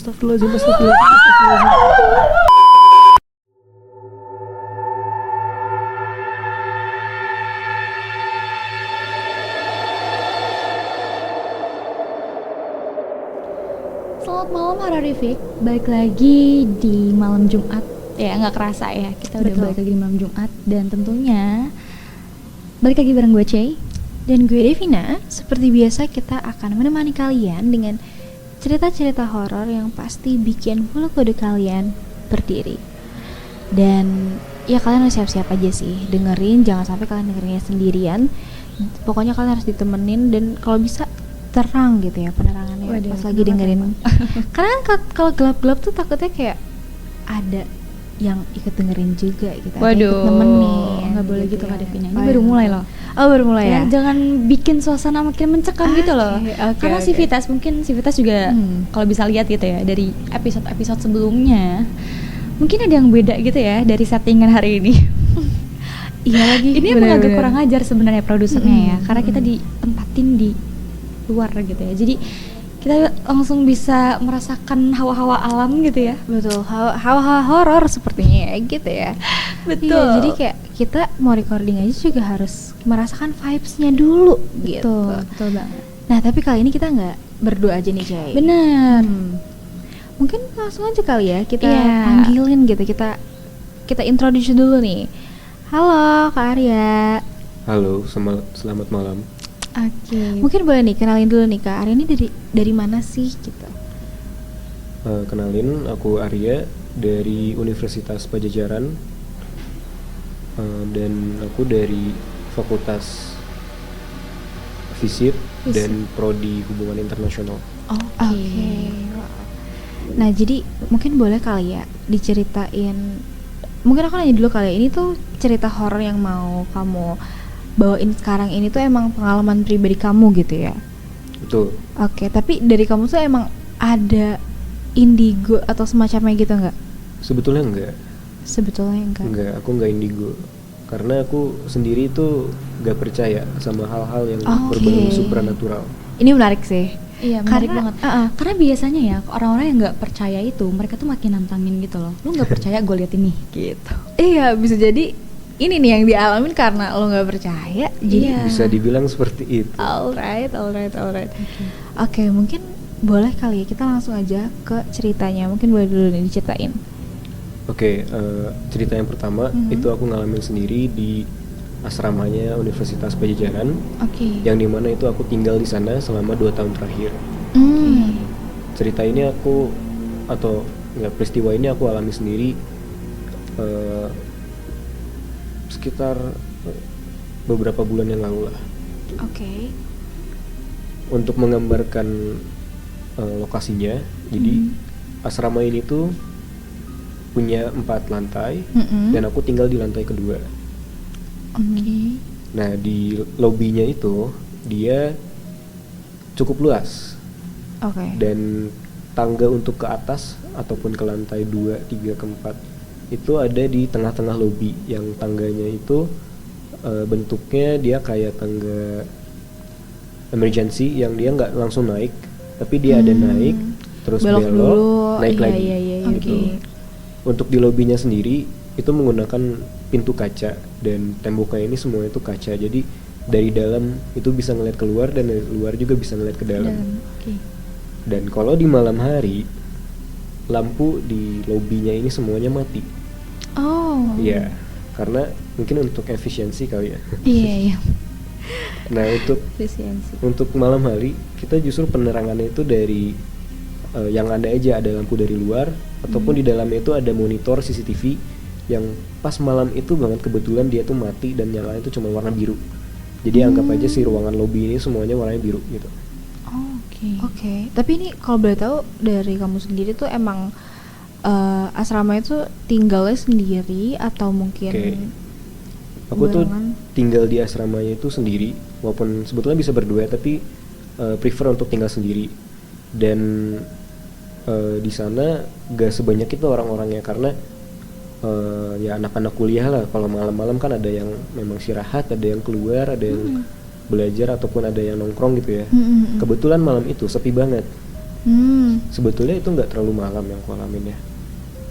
Astagfirullahaladzim. Selamat malam Hararifik, balik lagi di malam Jumat. Ya nggak kerasa ya, kita udah balik lagi di malam Jumat. Dan tentunya balik lagi bareng gue Cey Dan gue Devina. Seperti biasa kita akan menemani kalian dengan cerita-cerita horor yang pasti bikin bulu kuduk kalian berdiri. Dan ya kalian harus siap-siap aja sih dengerin, jangan sampai kalian dengerinnya sendirian. Pokoknya kalian harus ditemenin dan kalau bisa terang gitu ya penerangannya. Waduh, pas lagi dengerin. Karena kalau gelap-gelap tuh takutnya kayak ada yang ikut dengerin juga gitu. Waduh, ikut nemenin. nggak boleh gitu ya. Kak Devina. Ini baru mulai loh. Oh baru mulai ya? Jangan bikin suasana makin mencekam gitu loh. Karena Sivitas mungkin Sivitas juga kalau bisa lihat gitu ya dari episode sebelumnya, mungkin ada yang beda gitu ya dari settingan hari ini. Iya lagi. Ini emang agak kurang ajar sebenarnya produsernya ya, karena kita ditempatin di luar gitu ya. Jadi kita langsung bisa merasakan hawa-hawa alam gitu ya. Betul, hawa-hawa horor sepertinya ya gitu ya. Betul. Iya, jadi kayak kita mau recording aja juga harus merasakan vibes-nya dulu gitu. Betul banget. Nah, tapi kali ini kita nggak berdua aja nih, Cai. Bener. Mungkin langsung aja kali ya kita Iya. panggilin gitu. Kita introduce dulu nih. Halo, Kak Arya. Halo, selamat malam. Oke. Mungkin boleh nih kenalin dulu nih Kak Arya ini dari mana sih gitu. Kenalin, aku Arya dari Universitas Pajajaran, dan aku dari Fakultas Fisip dan Prodi Hubungan Internasional. Oke. Nah, jadi mungkin boleh kali ya diceritain. Mungkin aku nanya dulu kali ya, ini tuh cerita horor yang mau kamu bawain sekarang ini tuh emang pengalaman pribadi kamu gitu ya? Betul. Oke, tapi dari kamu tuh emang ada indigo atau semacamnya gitu nggak? Sebetulnya enggak. Sebetulnya enggak. Enggak, aku enggak indigo. Karena aku sendiri tuh enggak percaya sama hal-hal yang berbau supranatural. Ini menarik sih. Iya, menarik banget. Karena biasanya ya orang-orang yang nggak percaya itu mereka tuh makin nantangin gitu loh. Lu nggak percaya, gue liat ini gitu. Iya, bisa jadi ini nih yang dialamin karena lo nggak percaya. Jadi Bisa dibilang seperti itu. Alright. Oke, mungkin boleh kali ya kita langsung aja ke ceritanya. Mungkin boleh dulu nih diceritain. Oke, cerita yang pertama itu aku ngalamin sendiri di asramanya Universitas Pajajaran. Oke. Yang dimana itu aku tinggal di sana selama 2 tahun terakhir. Cerita ini peristiwa ini aku alami sendiri sekitar beberapa bulan yang lalu lah. Oke. Untuk menggambarkan lokasinya, jadi asrama ini tuh punya 4 lantai dan aku tinggal di lantai kedua. Oke. Nah, di lobbynya itu dia cukup luas. Oke. Dan tangga untuk ke atas ataupun ke lantai 2, 3, ke 4 itu ada di tengah-tengah lobby. Yang tangganya itu bentuknya dia kayak tangga emergency yang dia nggak langsung naik, tapi dia ada naik terus belok dulu, naik lagi. Iya, gitu. Untuk di lobbynya sendiri itu menggunakan pintu kaca dan temboknya ini semua itu kaca, jadi dari dalam itu bisa ngeliat keluar dan dari luar juga bisa ngeliat ke dalam. Dan kalau di malam hari lampu di lobbynya ini semuanya mati. Iya, karena mungkin untuk efisiensi kali ya. Iya. Nah, untuk malam hari kita justru penerangannya itu dari yang ada aja, ada lampu dari luar ataupun di dalamnya itu ada monitor CCTV yang pas malam itu banget kebetulan dia tuh mati dan nyalain itu cuma warna biru. Jadi anggap aja si ruangan lobby ini semuanya warnanya biru gitu. Oke. Tapi ini kalau boleh tahu dari kamu sendiri tuh emang asrama itu tinggalnya sendiri atau mungkin Aku tuh tinggal di asramanya itu sendiri, walaupun sebetulnya bisa berdua, tapi prefer untuk tinggal sendiri. Dan di sana gak sebanyak itu orang-orangnya karena ya anak-anak kuliah lah. Kalau malam-malam kan ada yang memang istirahat, ada yang keluar, ada yang belajar ataupun ada yang nongkrong gitu ya. Kebetulan malam itu sepi banget. Sebetulnya itu nggak terlalu malam yang aku alamin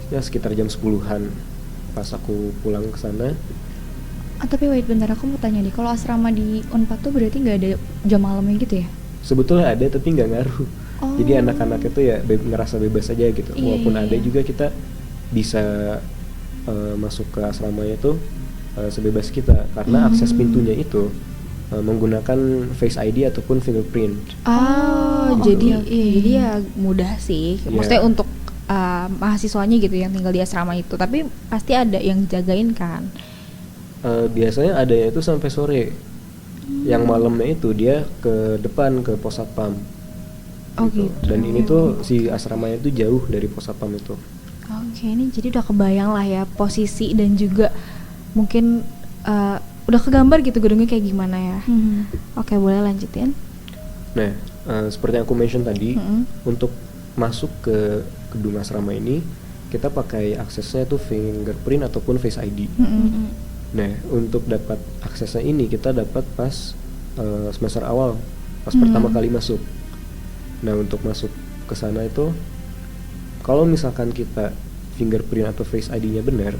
ya sekitar jam 10-an pas aku pulang ke sana. Tapi wait bentar, aku mau tanya nih, kalau asrama di Unpad tuh berarti nggak ada jam malamnya gitu ya? Sebetulnya ada tapi nggak ngaruh. Jadi anak-anak itu ya ngerasa bebas aja gitu. Walaupun ada juga kita bisa masuk ke asramanya itu sebebas kita karena akses pintunya itu menggunakan Face ID ataupun fingerprint. Jadi ya mudah sih. Maksudnya untuk mahasiswanya gitu yang tinggal di asrama itu. Tapi pasti ada yang jagain kan? Biasanya ada itu sampai sore. Yang malamnya itu dia ke depan ke pos satpam. Gitu. Dan ini tuh si asramanya itu jauh dari pos satpam itu. Ini jadi udah kebayang lah ya posisi dan juga mungkin udah kegambar gitu gedungnya kayak gimana ya. Boleh lanjutin. Nah, seperti yang aku mention tadi, untuk masuk ke gedung asrama ini kita pakai aksesnya itu fingerprint ataupun Face ID. Nah, untuk dapat aksesnya ini kita dapat pas semester awal, pas pertama kali masuk. Nah, untuk masuk ke sana itu kalau misalkan kita fingerprint atau Face ID-nya benar,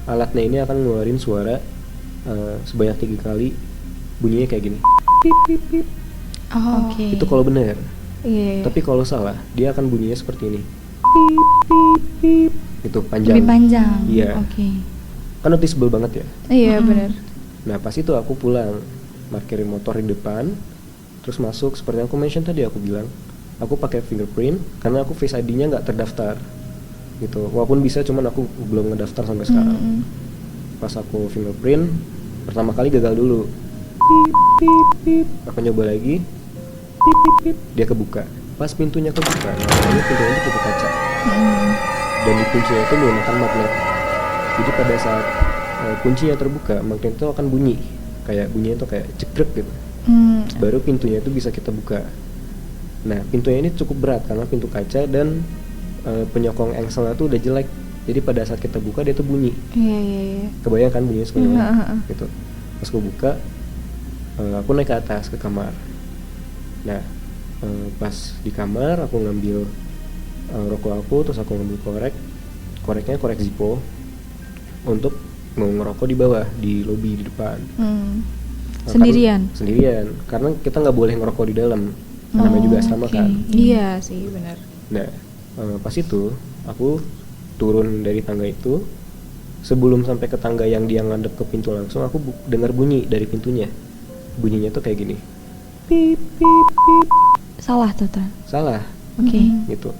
alatnya ini akan ngeluarin suara sebanyak 3 kali, bunyinya kayak gini. Pip, pip, pip. Itu kalau benar. Tapi kalau salah, dia akan bunyinya seperti ini. Pip, pip, pip. Itu panjang. Lebih panjang. Iya. Kan noticeable banget ya. Iya benar. Nah, pas itu aku pulang, parkirin motor di depan, terus masuk. Seperti yang aku mention tadi, aku bilang aku pakai fingerprint karena aku Face ID-nya nggak terdaftar gitu. Walaupun bisa, cuman aku belum ngedaftar sampai sekarang. Pas aku fingerprint pertama kali gagal dulu. Pip, pip, pip. Aku nyoba lagi. Pip, pip, pip. Dia kebuka. Pas pintunya kebuka, ini pintunya itu tutup kaca. Dan di kuncinya itu menggunakan magnet. Jadi pada saat kuncinya terbuka, magnet itu akan bunyi. Kayak bunyinya itu kayak cekrek gitu. Baru pintunya itu bisa kita buka. Nah, pintunya ini cukup berat karena pintu kaca dan penyokong engselnya tuh udah jelek. Jadi pada saat kita buka dia tuh bunyi. Kebayang kan bunyinya seperti apa? Gitu. Pas aku buka, aku naik ke atas ke kamar. Nah, pas di kamar aku ngambil rokok aku, terus aku ngambil koreknya korek Zippo untuk mau ngerokok di bawah di lobi di depan. Sendirian? Sendirian, karena kita nggak boleh ngerokok di dalam. Namanya juga asrama kan. Iya sih benar. Nah, pas itu aku turun dari tangga itu. Sebelum sampai ke tangga yang dia ngadep ke pintu langsung, aku dengar bunyi dari pintunya. Bunyinya tuh kayak gini. Pip pip pip. Salah tuh. Salah. Gitu.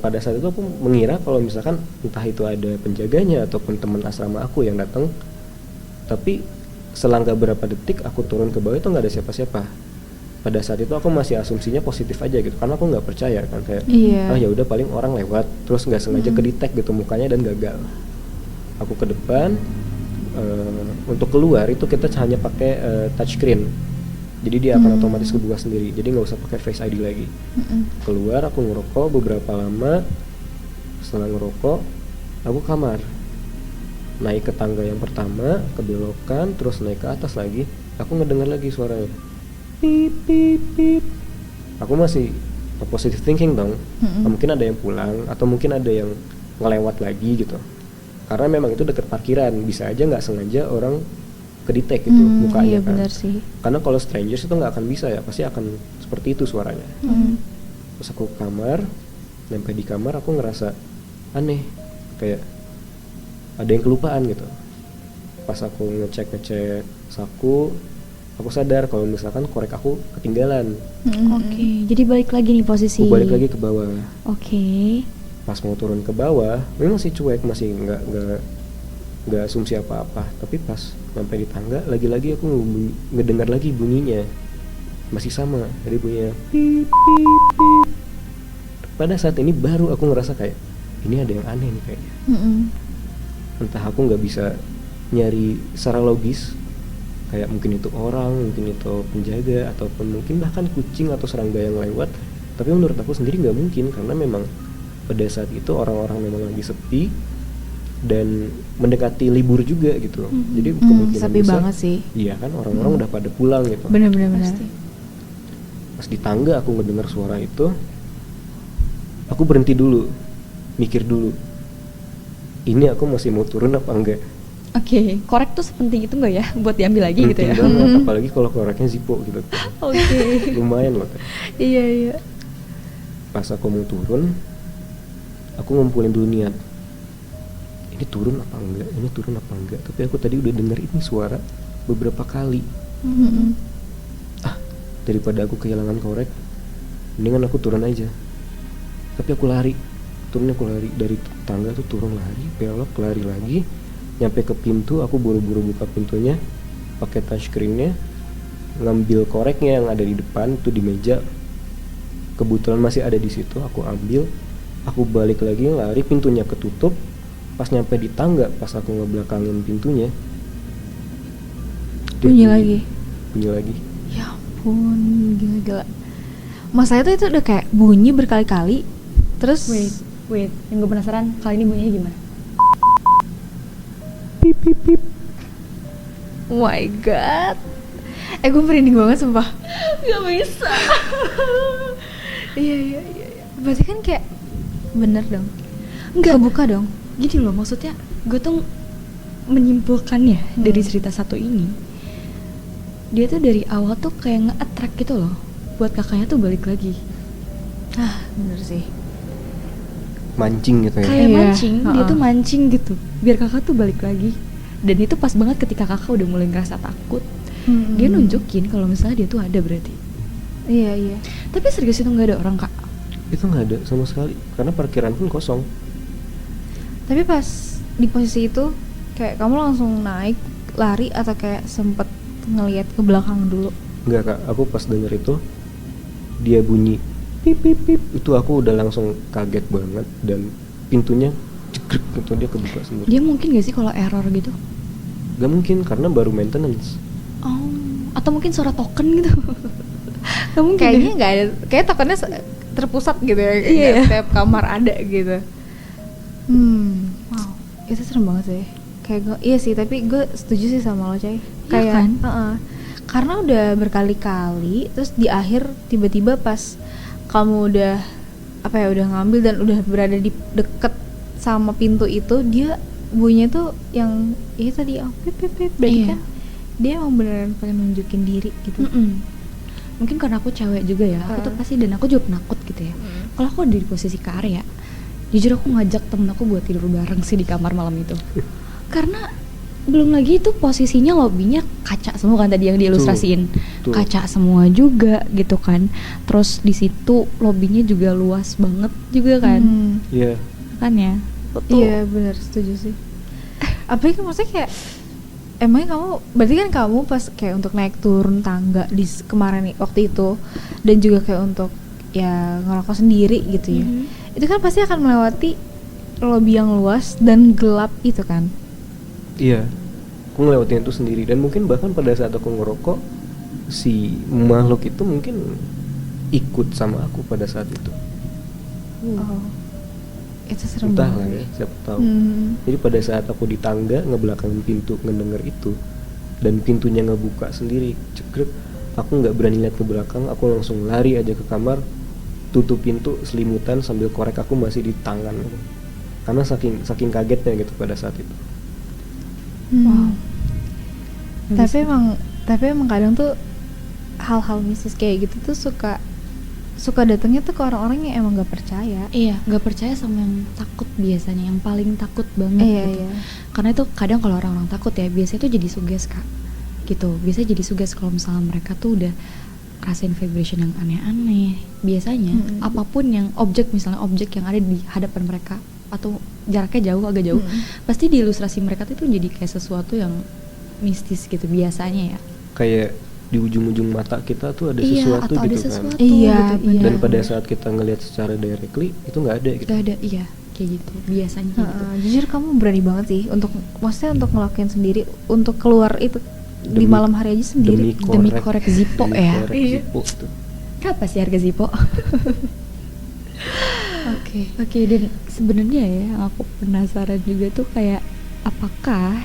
Pada saat itu aku mengira kalau misalkan entah itu ada penjaganya ataupun teman asrama aku yang datang. Tapi selangkah berapa detik aku turun ke bawah itu nggak ada siapa-siapa. Pada saat itu aku masih asumsinya positif aja gitu, karena aku nggak percaya kan, kayak ya udah paling orang lewat terus nggak sengaja kedetek gitu mukanya dan gagal. Aku ke depan, untuk keluar itu kita hanya pakai touchscreen, jadi dia akan otomatis kebuka sendiri, jadi nggak usah pakai Face ID lagi. Keluar aku ngerokok beberapa lama. Setelah ngerokok aku kamar, naik ke tangga yang pertama, kebelokan, terus naik ke atas lagi. Aku ngedengar lagi suaranya pip pip pip. Aku masih positive thinking dong. Mungkin ada yang pulang atau mungkin ada yang ngelewat lagi gitu, karena memang itu dekat parkiran, bisa aja nggak sengaja orang kedetek gitu mukanya kan. Benar sih. Karena kalau strangers itu nggak akan bisa ya, pasti akan seperti itu suaranya. Terus aku ke kamar, sampai di kamar aku ngerasa aneh, kayak ada yang kelupaan gitu. Pas aku ngecek saku, aku sadar kalau misalkan korek aku ketinggalan. Jadi balik lagi nih posisi. Aku balik lagi ke bawah. Pas mau turun ke bawah, memang masih cuek, masih nggak asumsi apa-apa. Tapi pas sampai di tangga, lagi-lagi aku ngedengar lagi bunyinya, masih sama, dari bunyinya pip pip pip. Pada saat ini baru aku ngerasa kayak ini ada yang aneh nih kayaknya. Entah aku nggak bisa nyari secara logis, kayak mungkin itu orang, mungkin itu penjaga, ataupun mungkin bahkan kucing atau serangga yang lewat. Tapi menurut aku sendiri nggak mungkin, karena memang pada saat itu orang-orang memang lagi sepi dan mendekati libur juga gitu. Jadi kemungkinan sepi besar, banget sih. iya kan, orang-orang udah pada pulang gitu. Benar. Pas di tangga aku ngedengar suara itu, aku berhenti dulu, mikir dulu, ini aku masih mau turun apa enggak. Oke, korek tuh sepenting itu nggak ya buat diambil lagi gitu Penting ya? banget, apalagi kalau koreknya Zippo gitu. Oke. Lumayan loh. Iya. Pas aku mau turun, aku ngumpulin dulu niat, ini turun apa enggak. Tapi aku tadi udah denger ini suara beberapa kali. Daripada aku kehilangan korek, mendingan aku turun aja. Tapi aku lari dari tangga tuh, turun lari, belok, lari lagi, nyampe ke pintu. Aku buru-buru buka pintunya, pakai touchscreennya, ngambil koreknya yang ada di depan tuh di meja. Kebetulan masih ada di situ, aku ambil, aku balik lagi lari, pintunya ketutup. Pas nyampe di tangga, pas aku ngebelakangin pintunya, Bunyi lagi. Ya ampun, gila. Masalahnya tuh itu udah kayak bunyi berkali-kali. Terus Wait, yang gue penasaran kali ini bunyinya gimana? pip pip pip. oh my god, gue merinding banget sumpah. Gak bisa. Iya. Berarti kan kayak bener dong. Enggak. Kebuka dong. Gini loh, maksudnya gue tuh menyimpulkannya dari cerita satu ini, dia tuh dari awal tuh kayak nge-attract gitu loh buat kakaknya tuh balik lagi. Bener sih. Mancing gitu ya. Kayak Iya, mancing, dia ha-ha. tuh mancing gitu biar kakak tuh balik lagi. Dan itu pas banget ketika kakak udah mulai ngerasa takut, dia nunjukin kalau misalnya dia tuh ada berarti. Iya. Tapi serius itu nggak ada orang, Kak? Itu nggak ada sama sekali, karena parkiran pun kosong. Tapi pas di posisi itu kayak kamu langsung naik lari atau kayak sempet ngelihat ke belakang dulu? Enggak kak, aku pas denger itu dia bunyi pip pip pip, itu aku udah langsung kaget banget dan pintunya cekrek gitu, dia kebuka sendiri. Dia mungkin gak sih kalau error gitu? Gak mungkin, karena baru maintenance. Oh, atau mungkin suara token gitu? Gak mungkin. Kayaknya ya? nggak ada, kayak tokennya terpusat gitu ya. Iya. Kayak setiap kamar ada gitu. Wow, itu serem banget sih. Kayak gue, iya sih, tapi gue setuju sih sama lo, Cay. Kayak kan? karena udah berkali-kali, terus di akhir tiba-tiba pas kamu udah udah ngambil dan udah berada di deket sama pintu itu, dia bunyinya tuh yang itu tadi pip pip pip. Berarti Iya. kan dia emang beneran pengen nunjukin diri gitu. Mungkin karena aku cewek juga ya, aku tuh pasti, dan aku juga penakut gitu ya. Kalau aku ada di posisi Kak Arya, jujur aku ngajak temen aku buat tidur bareng sih di kamar malam itu. Karena belum lagi itu posisinya lobbynya kaca semua kan tadi yang diilustrasiin. Tuh. Kaca semua juga gitu kan. Terus di situ lobbynya juga luas banget juga kan. Iya. Kan ya. Betul. Iya benar, setuju sih. Apalagi maksudnya kayak emangnya kamu, berarti kan kamu pas kayak untuk naik turun tangga di kemarin nih waktu itu, dan juga kayak untuk ya ngerokok sendiri gitu ya, itu kan pasti akan melewati lobby yang luas dan gelap itu kan. Iya, aku ngelewatin itu sendiri, dan mungkin bahkan pada saat aku ngerokok, si makhluk itu mungkin ikut sama aku pada saat itu. Oh, itu serem Entah lah banget. ya, siapa tahu. Jadi pada saat aku di tangga ngebelakangin pintu ngedenger itu, dan pintunya ngebuka sendiri, cekrek, aku nggak berani lihat ke belakang, aku langsung lari aja ke kamar, tutup pintu, selimutan sambil korek aku masih di tangan, karena saking kagetnya gitu pada saat itu. Wow. Tapi emang kadang tuh hal-hal mistis kayak gitu tuh suka datangnya tuh ke orang-orang yang emang gak percaya. Iya, nggak percaya sama yang takut biasanya, yang paling takut banget gitu. Iya. Karena itu kadang kalau orang-orang takut ya, biasanya tuh jadi suges, Kak. Gitu, biasanya jadi suges kalau misalnya mereka tuh udah rasain vibration yang aneh-aneh. Biasanya apapun yang misalnya objek yang ada di hadapan mereka atau jaraknya agak jauh, pasti di ilustrasi mereka tuh jadi kayak sesuatu yang mistis gitu biasanya ya. Kayak di ujung-ujung mata kita tuh ada Iya, sesuatu atau ada gitu sesuatu kan. Iya, gitu. iya. Dan pada saat kita ngelihat secara directly itu nggak ada gitu. Gak ada, iya, kayak gitu biasanya kayak gitu. Jujur kamu berani banget sih untuk ngelakuin sendiri, untuk keluar itu di Demi- malam hari aja sendiri. Demi korek Zippo Demi ya. korek Iya. Zippo tuh. Berapa sih harga Zippo? Oke, dan sebenarnya ya yang aku penasaran juga tuh kayak apakah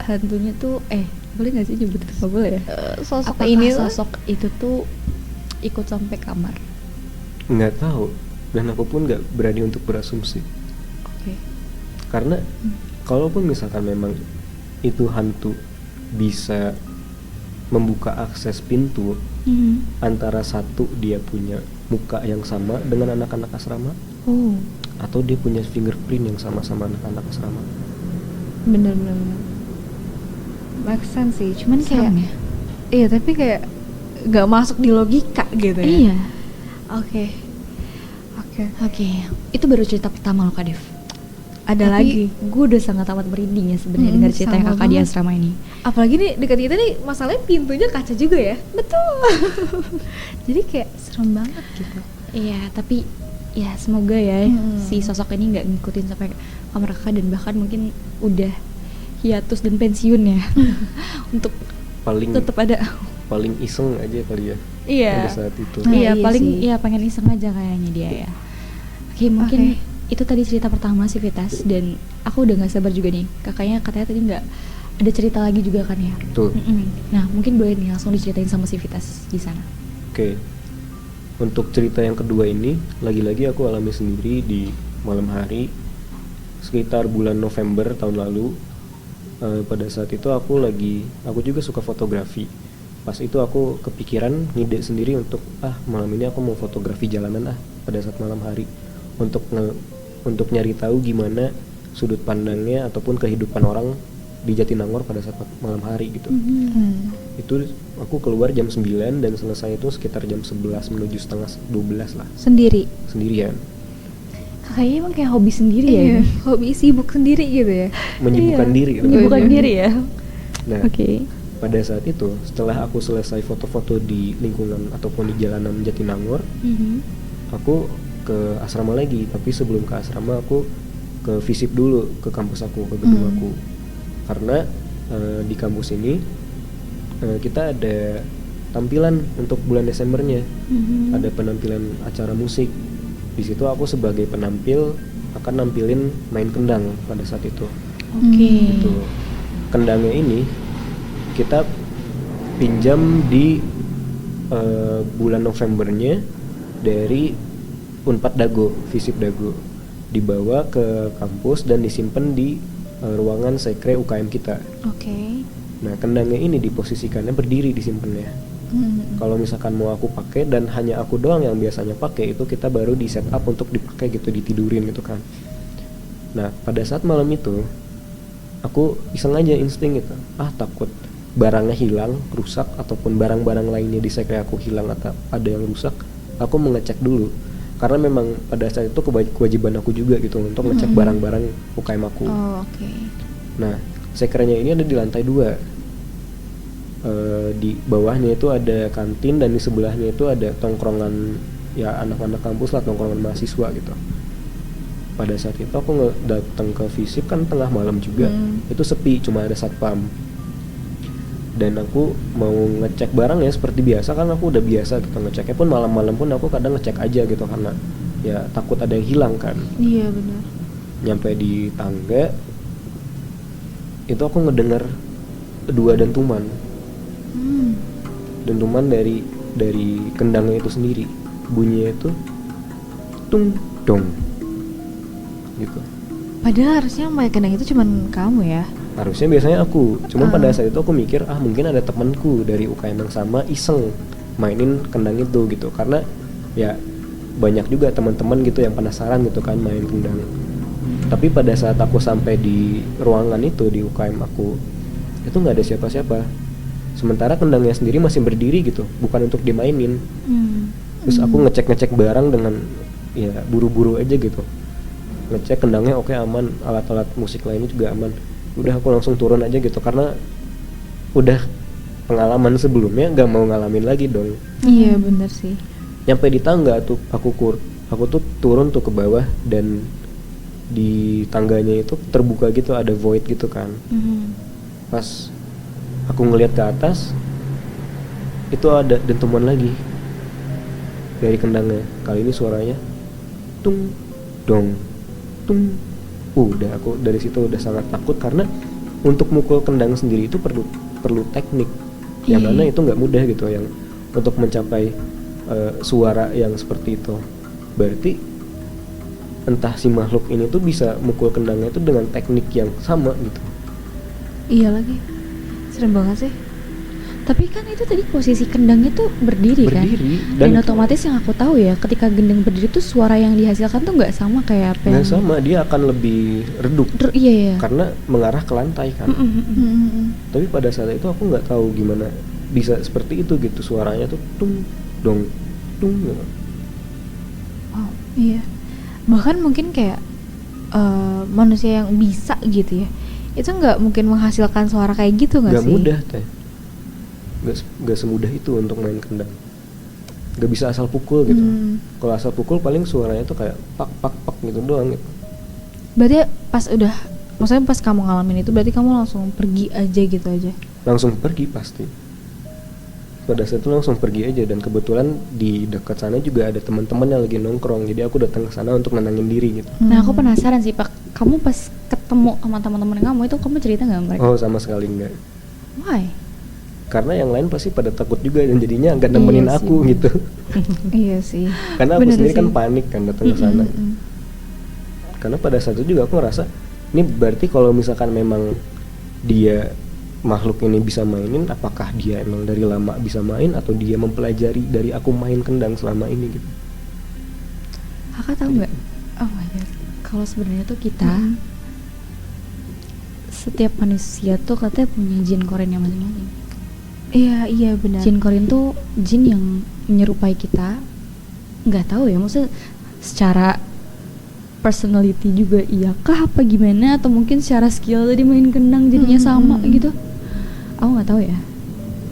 hantunya tuh boleh nggak sih nyebut itu? Nggak boleh ya? Sosok Apakah ini sosok itu tuh ikut sampai kamar? Nggak tahu, dan aku pun nggak berani untuk berasumsi. Oke. Karena kalaupun misalkan memang itu hantu bisa membuka akses pintu antara satu dia punya muka yang sama dengan anak-anak asrama, atau dia punya fingerprint yang sama-sama anak-anak asrama. bener. Make sense sih, cuman kayak Serem ya? iya tapi kayak nggak masuk di logika gitu ya. Iya. Oke. Oke. Itu baru cerita pertama loh Kak Dev. Ada Tapi lagi. gue udah sangat amat merinding ya sebenarnya dengar cerita sama kakak di banget. asrama ini. Apalagi nih dekat kita nih masalahnya pintunya kaca juga ya. Betul. Jadi kayak serem banget gitu. Iya, tapi ya semoga ya Hmm. si sosok ini nggak ngikutin sampai kamar kakak dan bahkan mungkin udah hiatus dan pensiun ya untuk Paling tetap ada. paling iseng aja kali ya Iya. pada saat itu. Nah, Iya, iya paling sih. ya pengen iseng aja kayaknya dia ya. Oke, mungkin Oke. itu tadi cerita pertama si Vitas dan aku udah nggak sabar juga nih. Kakaknya katanya tadi nggak ada cerita lagi juga kan ya. Tuh. Nah, mungkin boleh nih langsung diceritain sama si Vitas di sana. Oke. Untuk cerita yang kedua ini, lagi-lagi aku alami sendiri di malam hari sekitar bulan November tahun lalu. Pada saat itu aku juga suka fotografi. Pas itu aku kepikiran ngide sendiri untuk malam ini aku mau fotografi jalanan pada saat malam hari untuk nyari tahu gimana sudut pandangnya ataupun kehidupan orang di Jatinangor pada saat malam hari gitu. Itu aku keluar jam 9 dan selesai itu sekitar jam 11 menuju setengah 12 lah, sendirian. Kakaknya emang kayak hobi sendiri ya Iya. ini? Hobi sibuk sendiri gitu ya. Menyibukkan diri gitu. Menyibukkan diri ya. Nah, Oke. pada saat itu setelah aku selesai foto-foto di lingkungan ataupun di jalanan Jatinangor, aku ke asrama lagi. Tapi sebelum ke asrama aku ke visip dulu ke kampus aku, ke gedung aku. Karena di kampus ini kita ada tampilan untuk bulan Desembernya. Ada penampilan acara musik. Di situ aku sebagai penampil akan nampilin main kendang pada saat itu. Oke. Gitu. Kendangnya ini kita pinjam di bulan Novembernya dari Unpad Dago, Visip Dago, dibawa ke kampus dan disimpan di ruangan sekre UKM kita. Oke. Nah, kendangnya ini diposisikannya berdiri disimpannya. Kalau misalkan mau aku pakai dan hanya aku doang yang biasanya pakai, itu kita baru di setup untuk dipakai gitu, ditidurin gitu kan. Nah, pada saat malam itu aku iseng aja insting gitu, takut barangnya hilang, rusak, ataupun barang-barang lainnya di sekre aku hilang atau ada yang rusak. Aku mengecek dulu karena memang pada saat itu kewajiban aku juga gitu untuk ngecek barang-barang UKM aku. Oh, oke. Nah, sekrenya ini ada di lantai 2. Di bawahnya itu ada kantin dan di sebelahnya itu ada tongkrongan ya anak-anak kampus lah, tongkrongan mahasiswa gitu. Pada saat itu aku datang ke visip kan tengah malam juga, itu sepi, cuma ada satpam. Dan aku mau ngecek barang ya seperti biasa, kan aku udah biasa gitu ngeceknya pun malam-malam pun aku kadang ngecek aja gitu karena ya takut ada yang hilang kan. Iya benar. Nyampe di tangga itu aku ngedengar 2 dentuman. Dentuman dari kendangnya itu sendiri. Bunyinya itu tung dong gitu. Padahal harusnya yang main kendang itu cuman kamu ya. Harusnya biasanya aku, cuman pada saat itu aku mikir mungkin ada temanku dari UKM yang sama iseng mainin kendang itu gitu, karena ya banyak juga teman-teman gitu yang penasaran gitu kan main kendang. Tapi pada saat aku sampai di ruangan itu di UKM aku, itu nggak ada siapa-siapa. Sementara kendangnya sendiri masih berdiri gitu, bukan untuk dimainin. Terus aku ngecek barang dengan ya buru-buru aja gitu, ngecek kendangnya oke, aman, alat-alat musik lainnya juga aman. Udah aku langsung turun aja gitu karena udah pengalaman sebelumnya gak mau ngalamin lagi dong. Iya benar sih. Nyampe di tangga tuh aku tuh turun tuh ke bawah dan di tangganya itu terbuka gitu, ada void gitu kan. Pas aku ngelihat ke atas itu ada dentuman lagi dari kendangnya. Kali ini suaranya tung dong tung. Udah aku dari situ udah sangat takut karena untuk mukul kendang sendiri itu perlu perlu teknik yang mana itu nggak mudah gitu, yang untuk mencapai suara yang seperti itu. Berarti entah si makhluk ini tuh bisa mukul kendangnya itu dengan teknik yang sama gitu. Iya lagi, serem banget sih. Tapi kan itu tadi posisi kendangnya tuh berdiri kan? Dan otomatis yang aku tahu ya, ketika gendang berdiri tuh suara yang dihasilkan tuh nggak sama kayak apa nggak sama, dia akan lebih redup. Iya. Karena mengarah ke lantai kan. Tapi pada saat itu aku nggak tahu gimana bisa seperti itu gitu, suaranya tuh tung dong tung gitu. Oh iya, bahkan mungkin kayak manusia yang bisa gitu ya, itu nggak mungkin menghasilkan suara kayak gitu nggak sih? Nggak mudah teh, nggak semudah itu untuk main kendang. Nggak bisa asal pukul gitu. Kalau asal pukul paling suaranya tuh kayak pak pak pak gitu doang gitu. Berarti pas udah, maksudnya pas kamu ngalamin itu berarti kamu langsung pergi aja gitu aja? Langsung pergi pasti. Pada saat itu langsung pergi aja, dan kebetulan di dekat sana juga ada teman-teman yang lagi nongkrong, jadi aku datang ke sana untuk nenangin diri gitu. Nah aku penasaran sih Pak, kamu pas ketemu sama teman-teman kamu itu kamu cerita nggak mereka? Oh sama sekali enggak. Why? Karena yang lain pasti pada takut juga dan jadinya nggak nemenin aku gitu. Iya sih. Karena aku Bener sendiri sih. kan panik kan datang ke sana. Karena pada saat itu juga aku ngerasa ini berarti kalau misalkan memang dia makhluk ini bisa mainin, apakah dia emang dari lama bisa main atau dia mempelajari dari aku main kendang selama ini gitu. Kakak tahu nggak? Oh my god, kalau sebenarnya tuh kita setiap manusia tuh katanya punya jin korinnya masing-masing. Iya benar. Jin korin tuh jin yang menyerupai kita. Nggak tahu ya, maksudnya secara personality juga iyakah apa gimana, atau mungkin secara skill tadi main kendang jadinya sama gitu. Aku nggak tahu ya.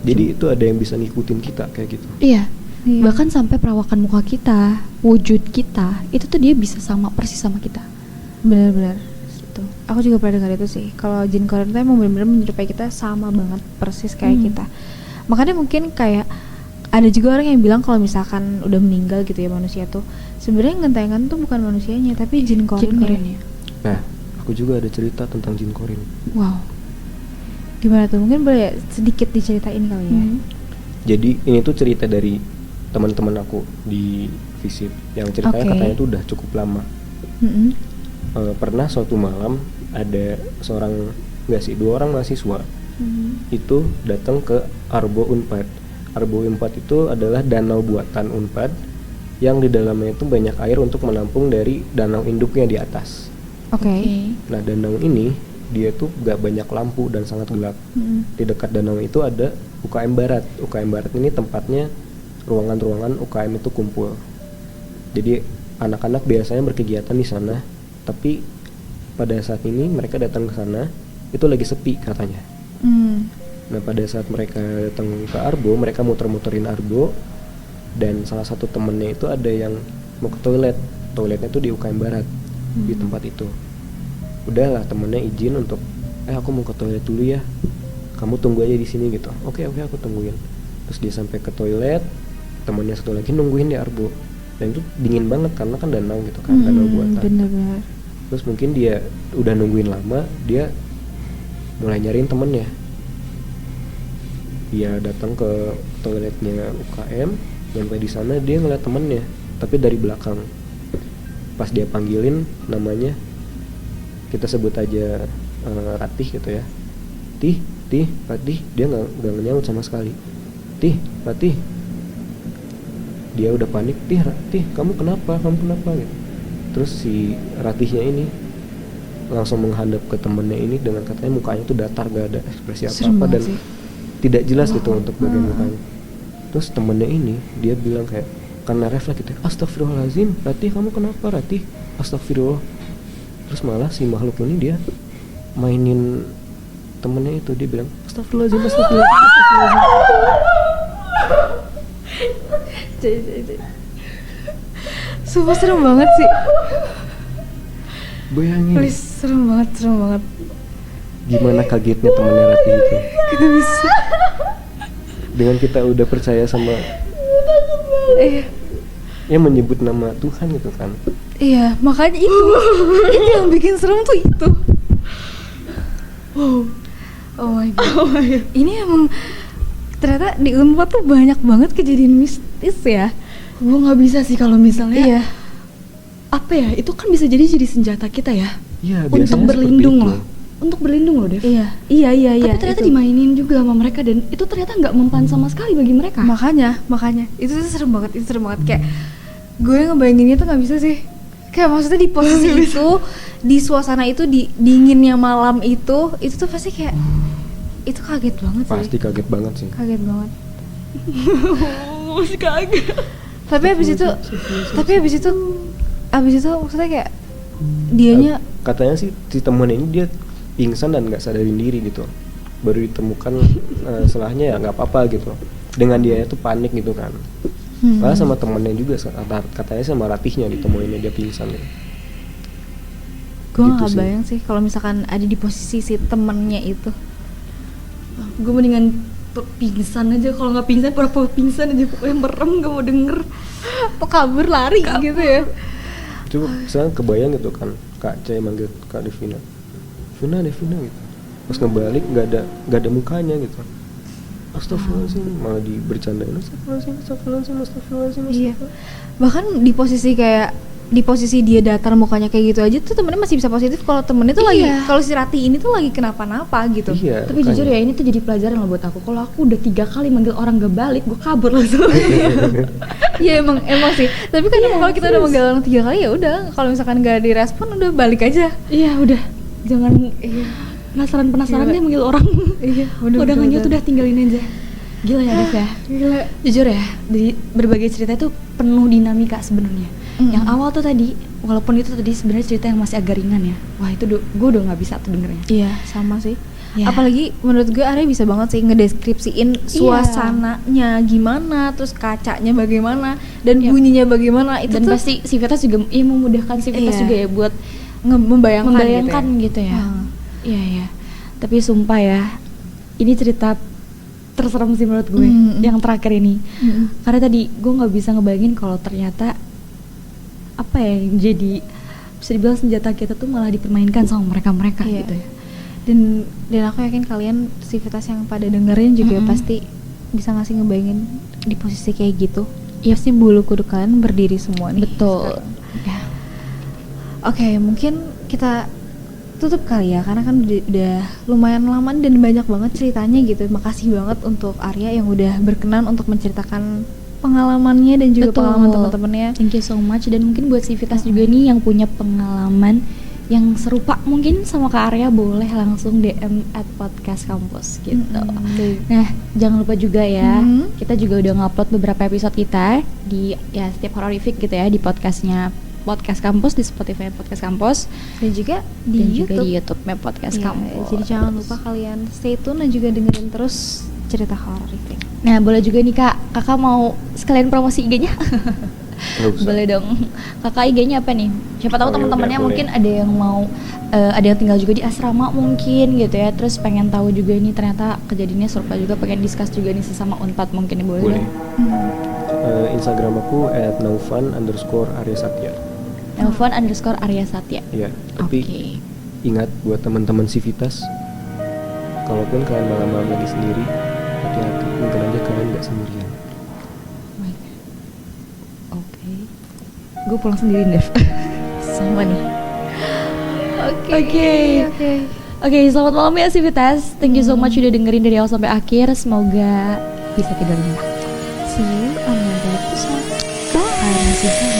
Jadi itu ada yang bisa ngikutin kita kayak gitu. Iya. Bahkan sampai perawakan muka kita, wujud kita, itu tuh dia bisa sama persis sama kita. Benar-benar. Gitu. Aku juga pernah dengar itu sih. Kalau jin korin itu emang benar-benar menyerupai kita, sama banget persis kayak kita. Makanya mungkin kayak ada juga orang yang bilang kalau misalkan udah meninggal gitu ya manusia tuh, sebenarnya gentayangan tuh bukan manusianya tapi jin korinnya. Nah, aku juga ada cerita tentang jin korin. Wow. Gimana tuh? Mungkin boleh sedikit diceritain kali ya. Jadi ini tuh cerita dari teman-teman aku di visit, yang ceritanya katanya tuh udah cukup lama. Pernah suatu malam ada dua orang mahasiswa itu datang ke Arbo Unpad. Arbo Unpad itu adalah danau buatan Unpad yang di dalamnya itu banyak air untuk menampung dari danau induknya di atas. Nah danau ini dia tuh gak banyak lampu dan sangat gelap. Di dekat danau itu ada UKM Barat. UKM Barat ini tempatnya ruangan-ruangan UKM itu kumpul. Jadi anak-anak biasanya berkegiatan di sana, tapi pada saat ini mereka datang ke sana itu lagi sepi katanya. Nah pada saat mereka datang ke Arbo, mereka muter-muterin Arbo, dan salah satu temennya itu ada yang mau ke toilet. Toiletnya tuh di UKM Barat, di tempat itu. Udahlah temennya izin untuk aku mau ke toilet dulu ya, kamu tunggu aja di sini gitu. Oke aku tungguin. Terus dia sampai ke toilet, temennya satu lagi nungguin di Arbo, dan itu dingin banget karena kan danau gitu kan, danau buatan. Bener-bener. Terus mungkin dia udah nungguin lama, dia mulai nyariin temennya. Dia datang ke toiletnya UKM, sampai di sana dia ngeliat temennya, tapi dari belakang. Pas dia panggilin namanya, kita sebut aja Ratih gitu ya. Ratih, dia nggak nyaut sama sekali. Ratih. Dia udah panik, Ratih, kamu kenapa gitu. Terus si Ratihnya ini langsung menghadap ke temennya ini dengan katanya mukanya tuh datar, gak ada ekspresi apa-apa dan tidak jelas gitu untuk bagian mukanya. Terus temennya ini dia bilang kayak karena refleks gitu, astagfirullahaladzim, Ratih kamu kenapa Ratih? Astagfirullah. Terus malah si makhluk ini dia mainin temennya itu, dia bilang astagfirullahaladzim. Sumpah serem banget sih. Bayangin. Please, serem banget. Gimana kagetnya temennya Ratih itu. Kita bisa. Dengan kita udah percaya sama yang menyebut nama Tuhan gitu kan. Iya, makanya itu yang bikin serem tuh itu. Wow. Oh my god. Ini emang ternyata di Unpad tuh banyak banget kejadian mistis ya. Gue nggak bisa sih kalau misalnya Iya. apa ya, itu kan bisa jadi senjata kita ya. Iya, Untuk biasanya berlindung seperti loh. itu. Untuk berlindung loh, Dev. Iya. Tapi ternyata itu. dimainin juga sama mereka dan itu ternyata nggak mempan sama sekali bagi mereka. Makanya itu tuh serem banget, kayak gue ngebayanginnya tuh nggak bisa sih. Kayak maksudnya di posisi itu, di suasana itu, di dinginnya malam itu tuh pasti kayak itu kaget banget sih. Pasti kaget banget sih. Kaget banget. Masih kaget. Tapi habis itu maksudnya kayak dianya Katanya sih si temen ini dia pingsan dan nggak sadarin diri gitu, baru ditemukan setelahnya ya nggak apa-apa gitu, dengan dia tuh panik gitu kan. Padahal sama temennya juga katanya sama Ratihnya ditemuinnya dia pingsan ya. gue Gitu nggak sih. bayang sih kalau misalkan ada di posisi si temennya itu. Gue mendingan pingsan aja, kalau nggak pingsan pura-pura pingsan aja, pokoknya merem gak mau denger. Apa kabur lari gitu ya. Coba misalnya kebayang gitu kan, Kak C manggil Kak Devina gitu, pas ngebalik nggak ada mukanya gitu. Astagfirullahaladzim, malah bercandain Astagfirullahaladzim. Iya. Bahkan di posisi dia datar mukanya kayak gitu aja tuh temennya masih bisa positif kalau temennya tuh lagi, kalau si Rati ini tuh lagi kenapa-napa gitu. Iya, Tapi jujur ya, ini tuh jadi pelajaran loh buat aku. Kalau aku udah 3 kali manggil orang gak balik, gue kabur langsung. Iya emang sih. Tapi kan kalau kita udah manggil orang 3 kali ya udah, kalau misalkan gak direspon udah balik aja. Iya udah, jangan penasaran deh manggil orang. Iya, udah nggak tuh udah tinggalin aja. Gila ya Dev ya. Gila. Jujur ya, dari berbagai cerita itu penuh dinamika sebenarnya. Yang awal tuh tadi, walaupun itu tadi sebenarnya cerita yang masih agak ringan ya, wah itu gue udah nggak bisa tuh dengernya. Iya, sama sih. Ya. Apalagi menurut gue Arya bisa banget sih ngedeskripsiin suasananya gimana, terus kacanya bagaimana, dan bunyinya bagaimana. Itu dan tuh pasti Civitas juga memudahkan Civitas juga ya buat membayangkan gitu ya. Iya. Tapi sumpah ya, ini cerita terserem sih menurut gue yang terakhir ini. Karena tadi gue nggak bisa ngebayangin kalau ternyata apa ya yang jadi bisa dibilang senjata kita tuh malah dipermainkan sama mereka gitu ya. Dan aku yakin kalian Civitas yang pada dengerin juga pasti bisa ngasih ngebayangin di posisi kayak gitu. Ya pasti bulu kuduk kalian berdiri semua nih. Betul. Ya. Oke, mungkin kita tutup kali ya, karena kan udah lumayan lama dan banyak banget ceritanya gitu. Makasih banget untuk Arya yang udah berkenan untuk menceritakan pengalamannya dan juga pengalaman teman-temannya. Thank you so much. Dan mungkin buat Civitas juga nih yang punya pengalaman yang serupa mungkin sama Kak Arya, boleh langsung DM @podcastkampus gitu. Nah, jangan lupa juga ya, kita juga udah ngupload beberapa episode kita di ya setiap horrific gitu ya, di podcastnya Podcast Kampus, di Spotify Podcast Kampus, dan juga di YouTube-nya Podcast Kampus. Jadi jangan lupa kalian stay tune dan juga dengerin terus cerita horrific. Nah, boleh juga nih Kakak mau sekalian promosi IG-nya? Boleh dong. Kakak IG-nya apa nih? Siapa tahu teman-temannya mungkin ada yang mau ada yang tinggal juga di asrama mungkin gitu ya. Terus pengen tahu juga ini ternyata kejadiannya serupa juga, pengen discuss juga nih sesama Unpad mungkin. Boleh. Instagram aku @naufan_aryasatya. naufan_aryasatya. Iya, tapi ingat buat teman-teman Civitas, kalaupun kalian malam-malam lagi sendiri, hati-hati, mungkin aja kalian nggak sendirian. Gue pulang sendiri Dev. Sama nih. Oke, selamat malam ya Civitas. Thank you so much udah dengerin dari awal sampai akhir. Semoga bisa tidur nyenyak. See you on another episode. Bye.